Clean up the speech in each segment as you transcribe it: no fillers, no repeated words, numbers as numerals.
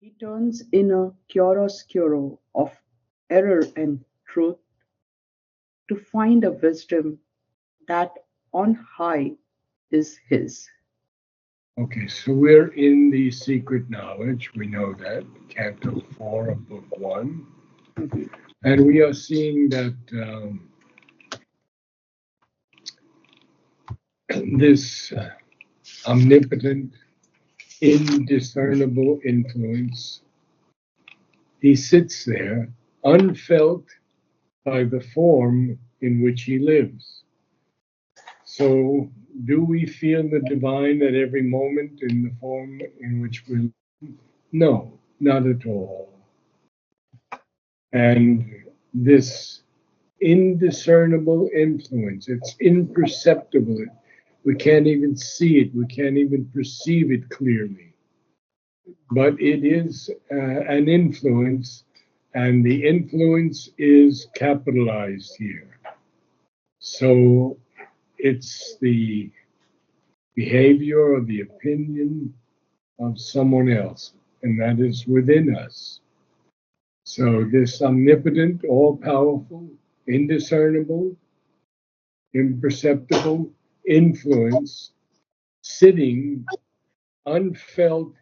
He turns in a chiaroscuro of error and truth to find a wisdom that on high is his. Okay, so we're in the secret knowledge. We know that, Canto 4 of Book 1. Mhm. And we are seeing that this omnipotent, indiscernible influence, he sits there unfelt by the form in which he lives. So, do we feel the divine at every moment in the form in which we live? No, not at all. And this indiscernible influence, it's imperceptible. We can't even see it, we can't even perceive it clearly. But it is an influence, and the influence is capitalized here. So it's the behavior or the opinion of someone else, and that is within us. So this omnipotent, all powerful, indiscernible, imperceptible influence sitting unfelt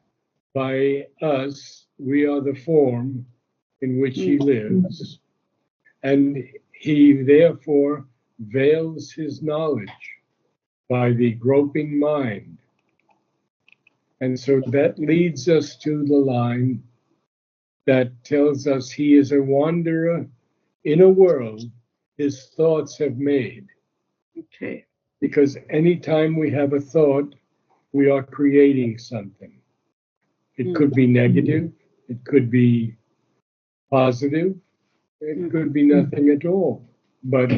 by us, we are the form in which he lives, and he therefore veils his knowledge by the groping mind. And so that leads us to the line that tells us he is a wanderer in a world his thoughts have made. Okay. Because anytime we have a thought, we are creating something. It could be negative, it could be positive, it could be nothing at all. But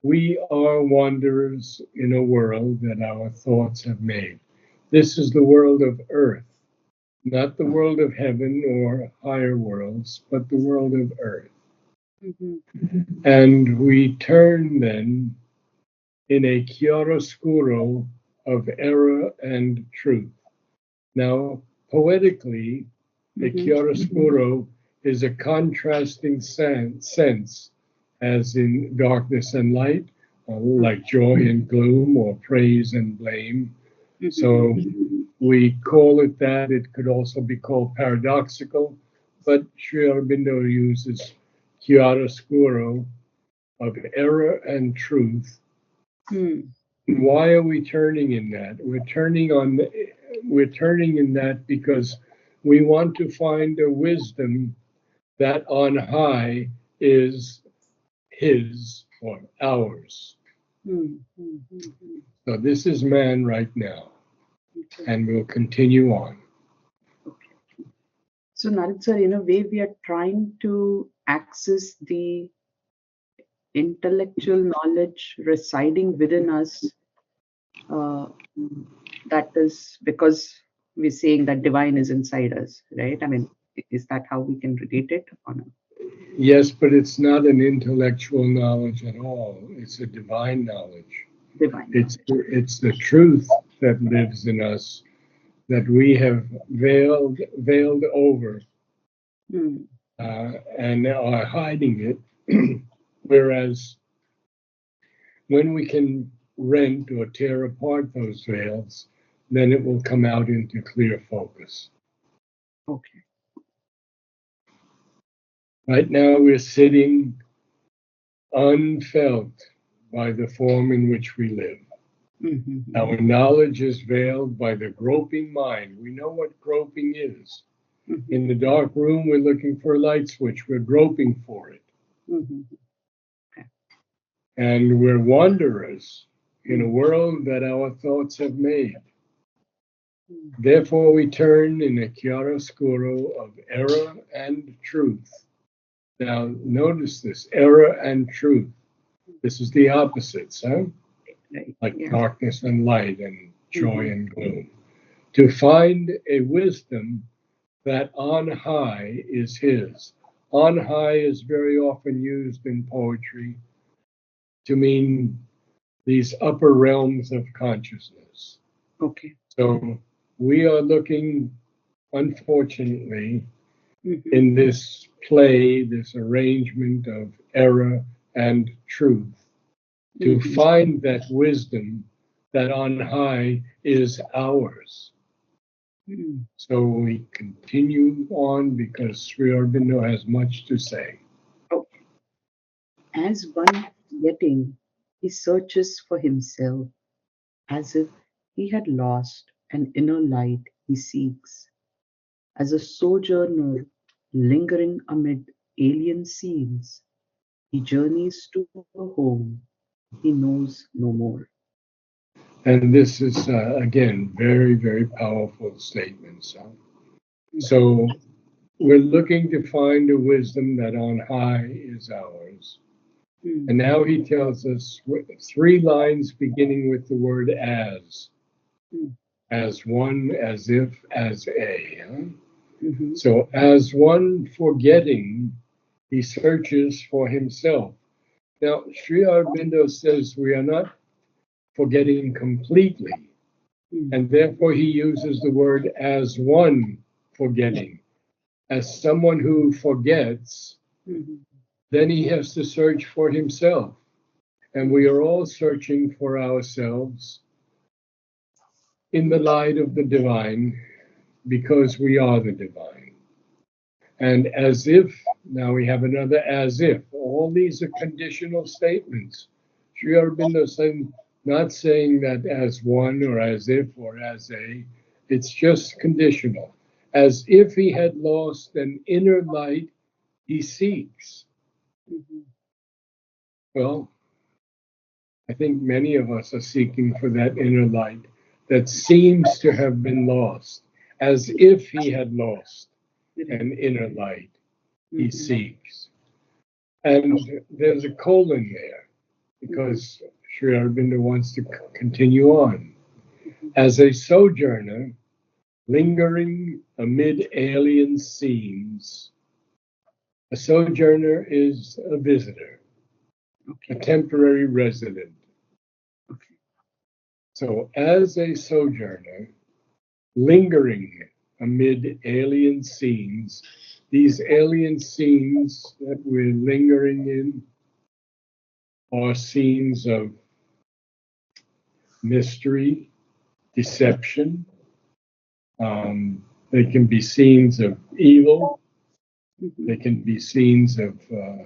we are wanderers in a world that our thoughts have made. This is the world of earth, not the world of heaven or higher worlds, but the world of earth. Mhm. And we turn then in a chiaroscuro of error and truth. Now, poetically, a Mhm. chiaroscuro is a contrasting sense, as in darkness and light, like joy and gloom, or praise and blame. Mhm. So we call it that. It could also be called paradoxical, but Sri Aurobindo uses chiaroscuro of error and truth. Mm. Why are we turning in that? We're turning in that because we want to find a wisdom that on high is his or ours. Mm. Mm. Mm. So this is man right now, Okay. and we'll continue on. Okay. So, Narad sir, in a way, we are trying to access the intellectual knowledge residing within us. Uh, that is because we're saying that divine is inside us, right? I mean, is that how we can relate it or no? Yes, but it's not an intellectual knowledge at all. It's a divine knowledge. Divine It's knowledge. it's the truth that lives in us that we have veiled over Mm. and are hiding it. Whereas when we can rent or tear apart those veils, then it will come out into clear focus. Okay. Right now, we're sitting unfelt by the form in which we live. Mm-hmm. Our knowledge is veiled by the groping mind. We know what groping is. Mm-hmm. In the dark room, we're looking for a light switch, we're groping for it. Mm-hmm. Okay. And we're wanderers in a Mm. world that our thoughts have made. Mm. Therefore, we turn in a chiaroscuro of error and truth. Now, notice this error and truth. This is the opposites, huh? Right. Like Yeah. darkness and light and joy Mm-hmm. and gloom. To find a wisdom that on high is his. On high is very often used in poetry to mean these upper realms of consciousness. Okay. So we are looking unfortunately, Mhm. in this play, this arrangement of error and truth, to Mhm. find that wisdom that on high is ours. Mhm. So we continue on because Sri Aurobindo has much to say. Oh, as one forgetting, he searches for himself, as if he had lost an inner light he seeks. As a sojourner lingering amid alien scenes, he journeys to a home he knows no more. And this is, again, very, very powerful statements. Mhm. So we're looking to find a wisdom that on high is ours. And Mm. now he tells us three lines beginning with the word Mm. as one, as if, as a. Huh? Mhm. So, as one forgetting, he searches for himself. Now, Sri Aurobindo says we are not forgetting completely, Mm. and therefore he uses the word as one forgetting. As someone who forgets, Mhm. then he has to search for himself. And we are all searching for ourselves in the light of the divine because we are the divine. And as if, now we have another as if. All these are conditional statements. Sri Aurobindo is not saying that as one or as if or as a, it's just conditional. As if he had lost an inner light he seeks. Mhm. Well, I think many of us are seeking for that inner light that seems to have been lost, as if he had lost Right. an inner light he Mhm. seeks. And there's a colon there Mhm. because Sri Aurobindo wants to continue on. Mhm. As a sojourner, lingering amid alien scenes, a sojourner is a visitor, a Okay. temporary resident. Okay. So, as a sojourner, lingering amid alien scenes, these alien scenes that we're lingering in are scenes of mystery, deception. They can be scenes of evil. Mhm. They can be scenes of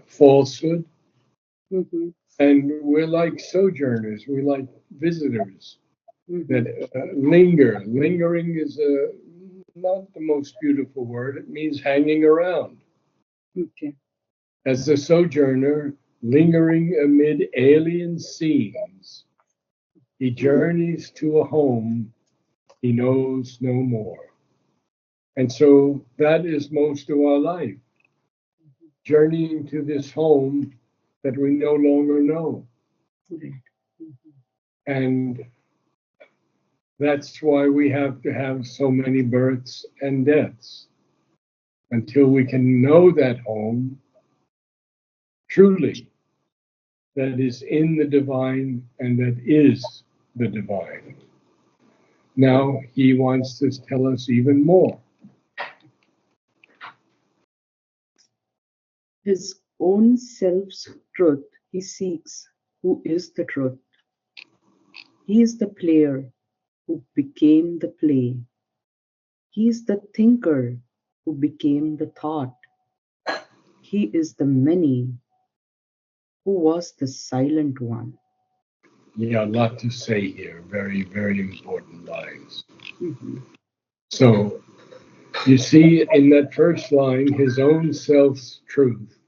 falsehood. Mhm. And we're like sojourners. We're like visitors that Mhm. linger. Lingering is not the most beautiful word. It means hanging around. Okay. As a sojourner, lingering amid alien scenes, he journeys to a home he knows no more. And so that is most of our life, journeying to this home that we no longer know. Right. Mhm. And that's why we have to have so many births and deaths until we can know that home truly, that is in the divine and that is the divine. Now he wants to tell us even more. His own self's truth he seeks, who is the truth. He is the player who became the play. He is the thinker who became the thought. He is the many who was the silent one. Yeah, a lot to say here. Very, very important lines. Mhm. So you see in that first line, his own self's truth.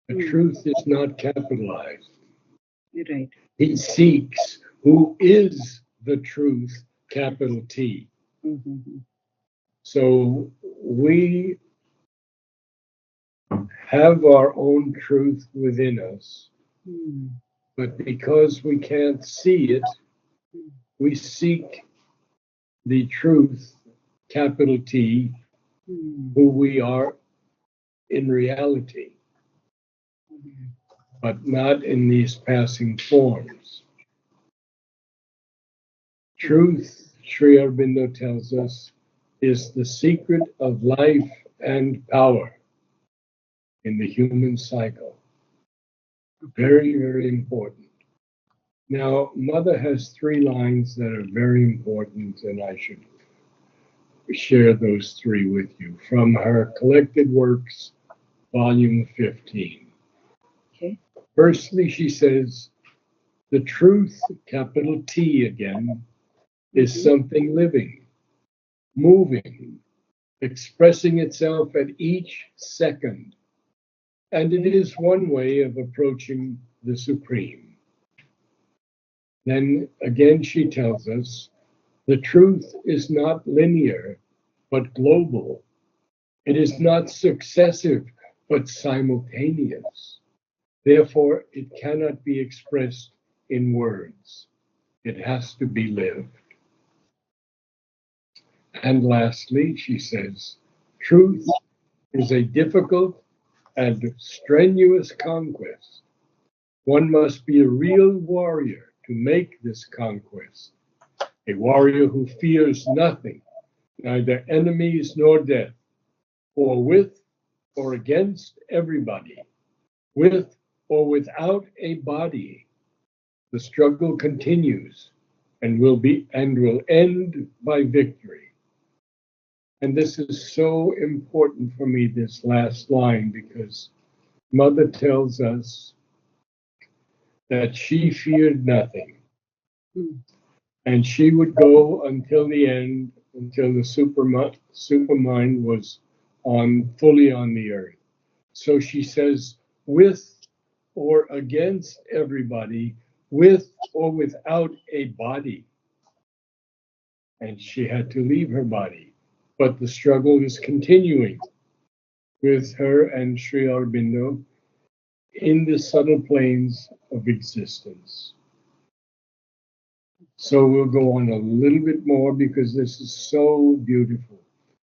The Mm. truth is not capitalized. You're right. He seeks who is the truth, capital T. Mhm. So we have our own truth within us, Mm. but because we can't see it, Mm. we seek the truth, capital T, Mm. who we are in reality, Mhm. but not in these passing forms. Right. Truth, Sri Aurobindo tells us, is the secret of life and power in the human cycle. Very, very important. Now, Mother has three lines that are very important, and I should share those three with you from her collected works, volume 15. Okay. Firstly, she says, the truth, capital T again, is something living, moving, expressing itself at each second. And it is one way of approaching the Supreme. Then again, she tells us the truth is not linear, but global. It is not successive, but simultaneous. Therefore, it cannot be expressed in words. It has to be lived. And lastly, she says, truth is a difficult and strenuous conquest. One must be a real warrior to make this conquest, a warrior who fears nothing, neither enemies nor death, or with or against everybody, with or without a body. The struggle continues and will end by victory. And this is so important for me, this last line, because Mother tells us that she feared nothing. And she would go until the end, until the supermind was fully on the earth. So she says, with or against everybody, with or without a body. And she had to leave her body. But the struggle is continuing with her and Sri Aurobindo in the subtle planes of existence. So we'll go on a little bit more because this is so beautiful.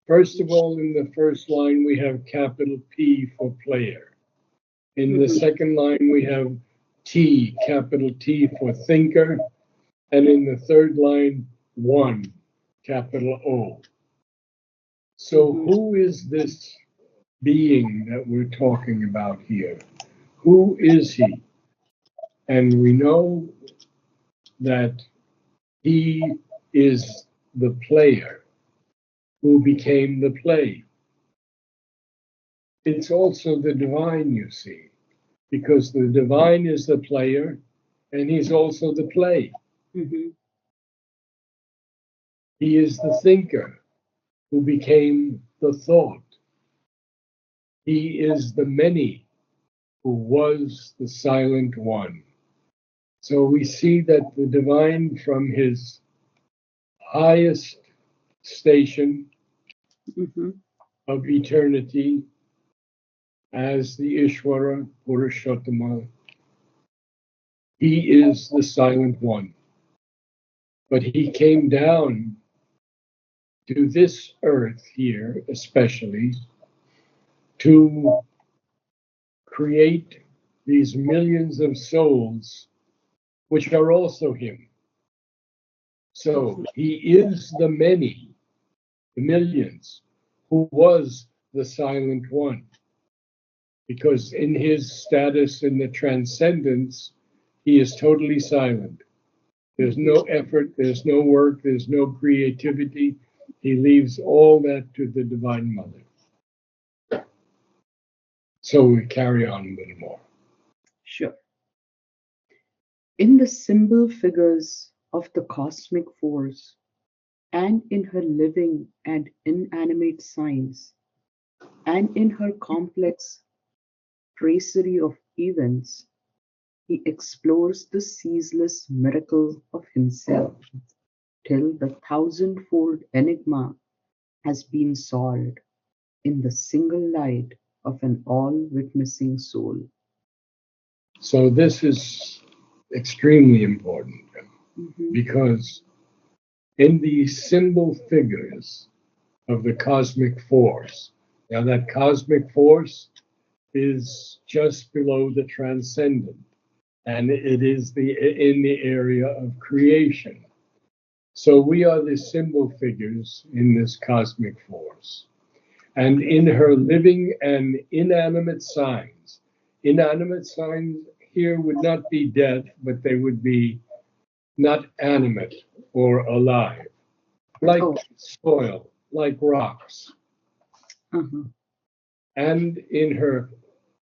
First of all, in the first line, we have capital P for player. In the second line, we have T, capital T for thinker. And in the third line, one, capital O. So who is this being that we're talking about here? Who is he? And we know that he is the player who became the play. It's also the divine, you see, because the divine is the player and he's also the play. He is the thinker who became the thought. He is the many who was the silent one. So we see that the divine from his highest station of eternity as the Ishvara Purushottama, he is the silent one. But he came down to this earth here, especially, to create these millions of souls, which are also him. So he is the many, the millions, who was the silent one. Because in his status in the transcendence, he is totally silent. There's no effort, there's no work, there's no creativity. He leaves all that to the Divine Mother. So we carry on a little more. Sure. In the symbol figures of the cosmic force, and in her living and inanimate signs, and in her complex tracery of events, he explores the ceaseless miracle of himself till the thousandfold enigma has been solved in the single light of an all-witnessing soul. So this is extremely important because in these symbol figures of the cosmic force, now that cosmic force is just below the transcendent, and it is in the area of creation. So we are the symbol figures in this cosmic force. And in her living and inanimate signs here would not be death, but they would be not animate or alive, like Oh. soil, like rocks. Uh-huh. And in her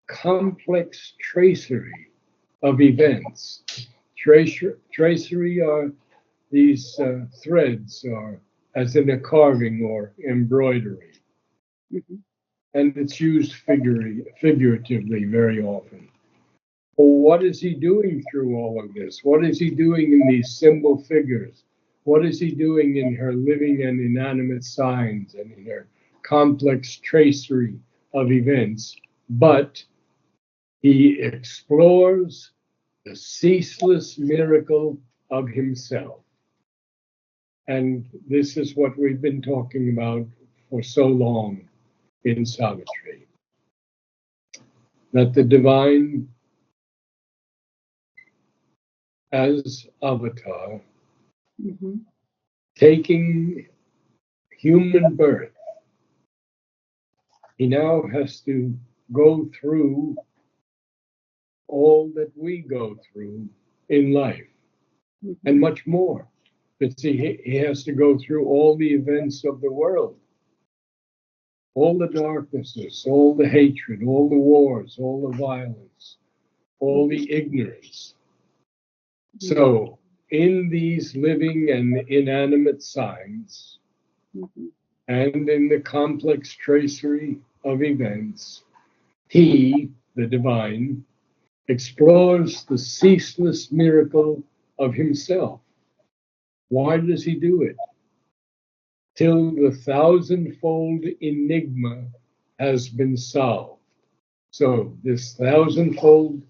complex tracery of events, tracery are these threads, or as in a carving or embroidery, Mm-hmm. and it's used figuratively very often. Well, what is he doing through all of this? What is he doing in these symbol figures? What is he doing in her living and inanimate signs and in her complex tracery of events? But he explores the ceaseless miracle of himself. And this is what we've been talking about for so long in Savitri, that the divine as avatar, Mm-hmm. taking human birth, he now has to go through all that we go through in life Mm-hmm. and much more. But see, he has to go through all the events of the world, all the darknesses, all the hatred, all the wars, all the violence, all Mm-hmm. the ignorance. Mm-hmm. So, in these living and inanimate signs, Mm-hmm. and in the complex tracery of events, he, the divine, explores the ceaseless miracle of himself. Why does he do it? Till the thousandfold enigma has been solved. So, this thousandfold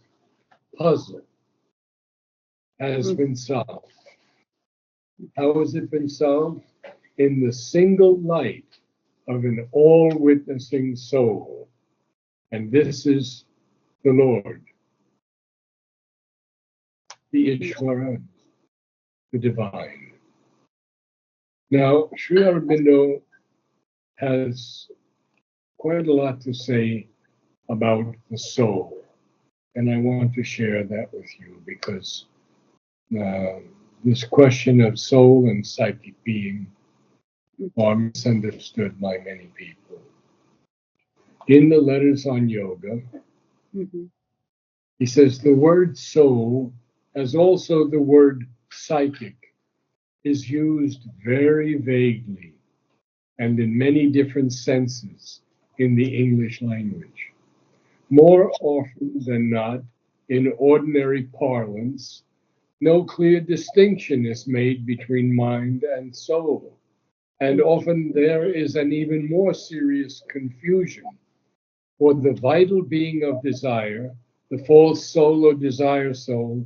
puzzle has been solved. How has it been solved? In the single light of an all witnessing soul. And this is the Lord, the Ishvara, the divine. Now, Sri Aurobindo has quite a lot to say about the soul, and I want to share that with you because uh, this question of soul and psychic being are misunderstood by many people. In the letters on yoga, Mm-hmm. he says the word soul, as also the word psychic, is used very vaguely and in many different senses in the English language. More often than not, in ordinary parlance, no clear distinction is made between mind and soul, and often there is an even more serious confusion. For the vital being of desire, the false soul or desire soul,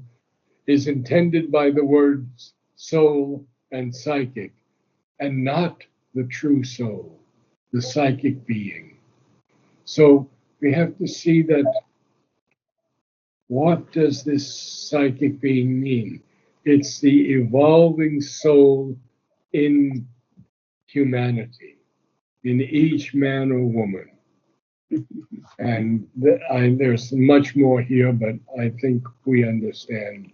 is intended by the words soul and psychic, and not the true soul, the psychic being. So we have to see that what does this psychic being mean? It's the evolving soul in humanity, in each man or woman. And there's much more here, but I think we understand.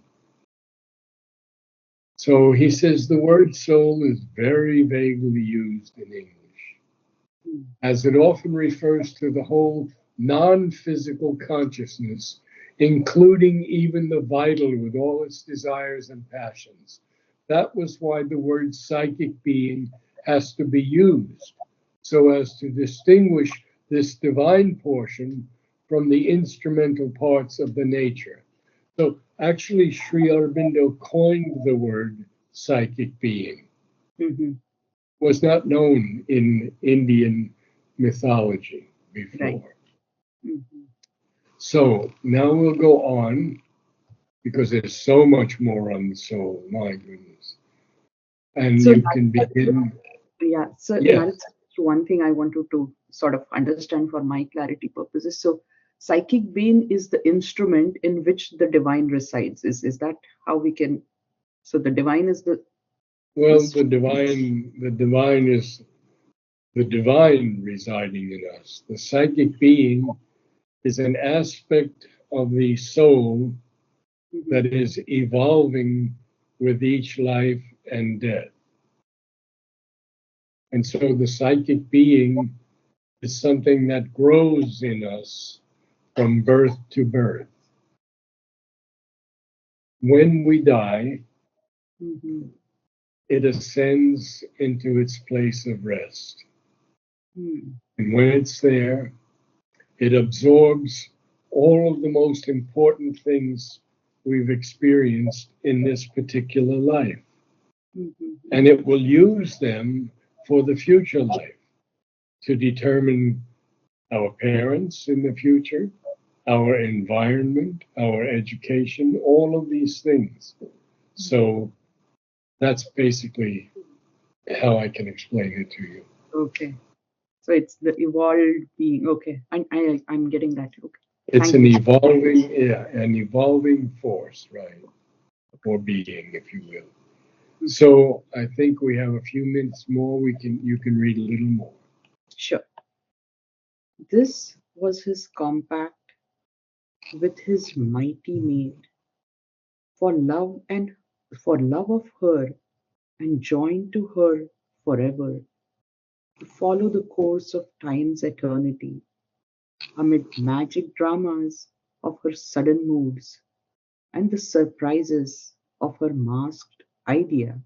So he says the word soul is very vaguely used in English, as it often refers to the whole non physical consciousness, including even the vital with all its desires and passions. That was why the word psychic being has to be used, so as to distinguish this divine portion from the instrumental parts of the nature. So actually, Sri Aurobindo coined the word psychic being. Mm-hmm. Was not known in Indian mythology Right. before. Mm-hmm. So now we'll go on because there's so much more on the soul. My goodness. And So, you can begin. yeah, so Yes, Narad, one thing I wanted to sort of understand for my clarity purposes. So, psychic being is the instrument in which the divine resides. Is that how we can? So, the divine is the Well, This. the divine is the divine residing in us. The psychic being is an aspect of the soul Mhm, that is evolving with each life and death. And so the psychic being is something that grows in us from birth to birth. When we die, mhm, it ascends into its place of rest. mm, And when it's there, it absorbs all of the most important things we've experienced in this particular life. mhm, And it will use them for the future life to determine our parents in the future, our environment, our education, all of these things. mhm. So that's basically how I can explain it to you. Okay. So it's the evolved being. Okay. I'm getting that. Okay. It's Thank an you. evolving, yeah, an evolving force, right? Or being, if you will. Mhm. So I think we have a few minutes more. You can read a little more. Sure. This was his compact with his mighty maid, for love and for love of her, and joined to her forever, to follow the course of time's eternity, amid magic dramas of her sudden moods, and the surprises of her masked idea,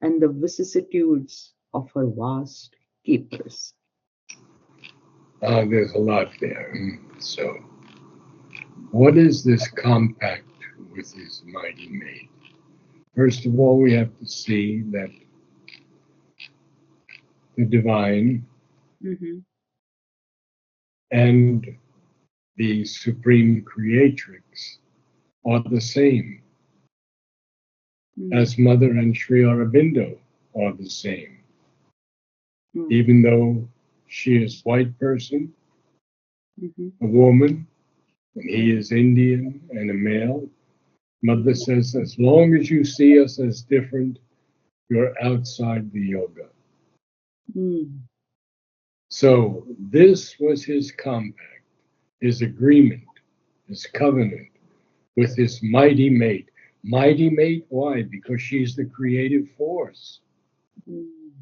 and the vicissitudes of her vast capers. There's a lot there. So, what is this compact with his mighty maid? First of all, we have to see that the divine Mhm, and the supreme creatrix are the same, mm, as Mother and Sri Aurobindo are the same. mm, Even though she is white person, mhm, a woman, and he mhm, is Indian and a male, Mother says, as long as you see us as different, you're outside the yoga. mm, So this was his compact, his agreement, his covenant with his mighty mate. Mighty mate, why? Because she's the creative force. mm,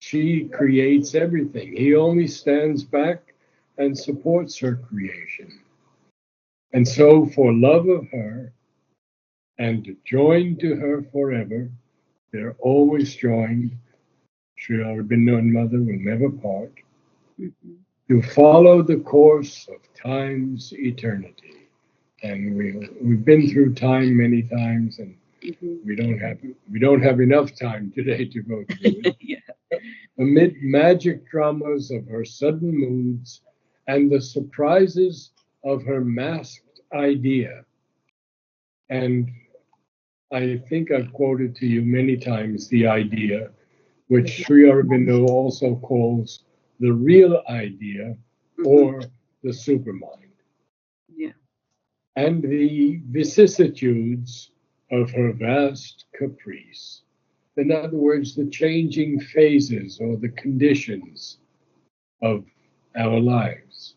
She creates everything. He only stands back and supports her creation. And so, for love of her and joined to her forever, they're always joined. Sri Aurobindo and Mother will never part. mhm. To follow the course of time's eternity. And we've been through time many times, and Mhm. we don't have we don't have enough time today to go through it. Yeah. Amid magic dramas of her sudden moods and the surprises of her masked idea. And I think I've quoted to you many times the idea, which Mhm. Sri Aurobindo also calls the real idea Mhm. or the supermind, Yeah. and the vicissitudes of her vast caprice. In other words, the changing phases or the conditions of our lives.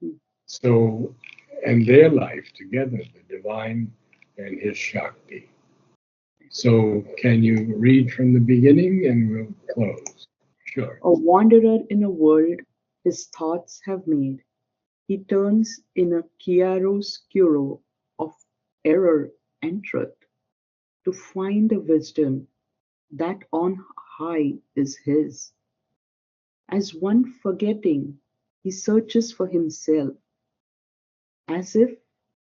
Mhm. So, and their life together, the divine and his Shakti. So, can you read from the beginning and we'll close? Sure. A wanderer in a world his thoughts have made, he turns in a chiaroscuro of error and truth to find a wisdom that on high is his. As one forgetting, he searches for himself, as if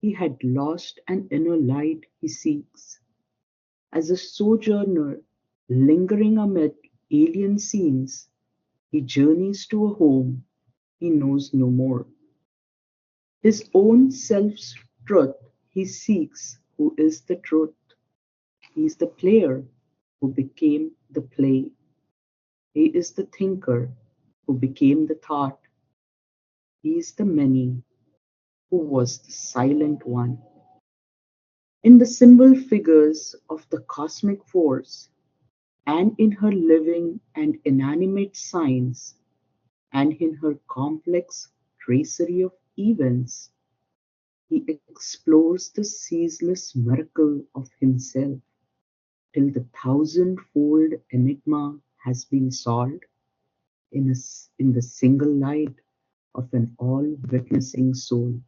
he had lost an inner light he seeks. As a sojourner lingering amid alien scenes, he journeys to a home he knows no more. His own self's truth he seeks, who is the truth. He is the player who became the play. He is the thinker who became the thought. He is the many who was the silent one. In the symbol figures of the cosmic force, and in her living and inanimate signs, and in her complex tracery of events, he explores the ceaseless miracle of himself till the thousand-fold enigma has been solved in the single light of an all-witnessing soul.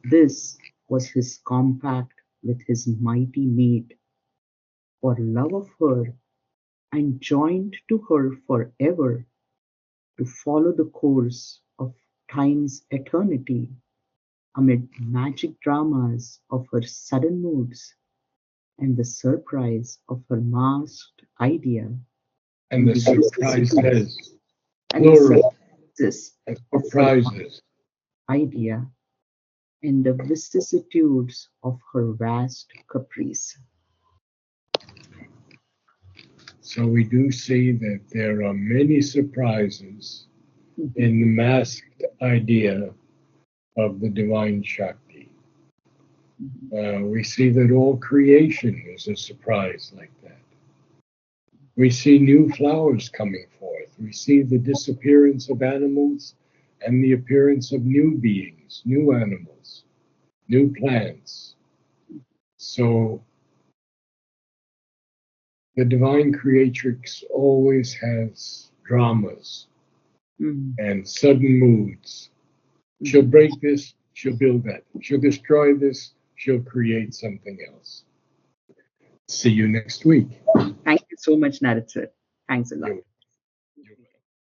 This was his compact with his mighty mate, for love of her, and joined to her forever, to follow the course of time's eternity, amid magic dramas of her sudden moods, and the surprise of her masked idea, And and the the vicissitudes surprises, and the plural, surprises and of her surprises. idea, and the vicissitudes of her vast caprice. So we do see that there are many surprises Mhm, in the masked idea of the divine Shakti. mhm, We see that all creation is a surprise like that. We see new flowers coming forth. We see the disappearance of animals and the appearance of new beings, new animals, new plants. So the divine creatrix always has dramas mhm, and sudden moods. She'll mhm. break this, she'll build that. She'll destroy this, she'll create something else. See you next week. Thank you so much, Narad sir. Thanks a lot. You're